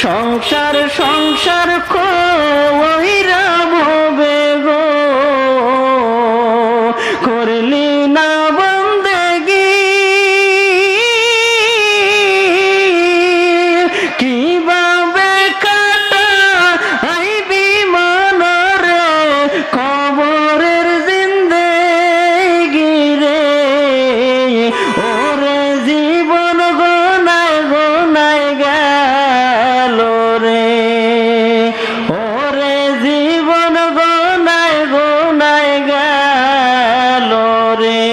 সংসার সংসার কইরা ভবে গো করলি না বন্দেগি কিভাবে কাটা আইবি মনরে কবরের জিন্দেগি রে ওরে জীবন গোনায় গোনায় গেল রে ওরে জীবন গোনায় গোনায় গেল রে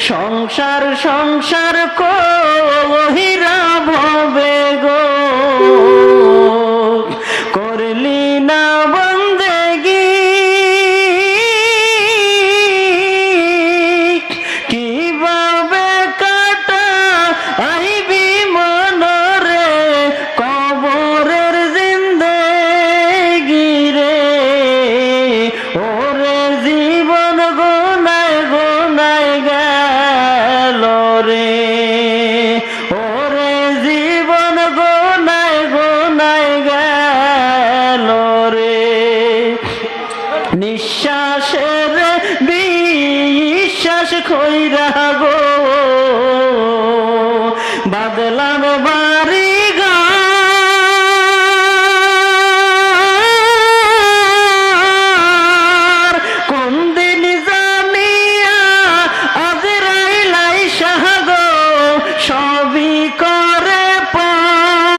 সংসার সংসার কইরা ভবে গো করলি না বন্দেগি কিভাবে কাটা আইবি মনরে কবরের জিন্দেগি রে ওরে জীবন গোনায় গোনায় গেল রে ওরে জীবন গোনায় গোনায় গেল রে নিঃশ্বাসের বিশ্বাস কইরা গো